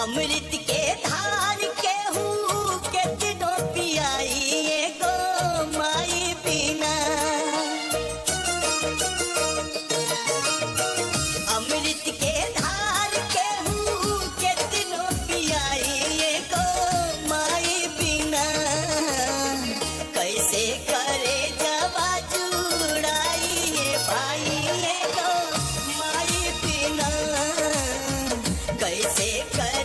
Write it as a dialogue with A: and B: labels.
A: अमृत के धार केहू के दिनो पियाई एगो माई बिना। अमृत के धार केहू के दिनो पियाई एगो माई बिना। कैसे करे जवा जुड़ाई भाई एगो माई बिना। कैसे कर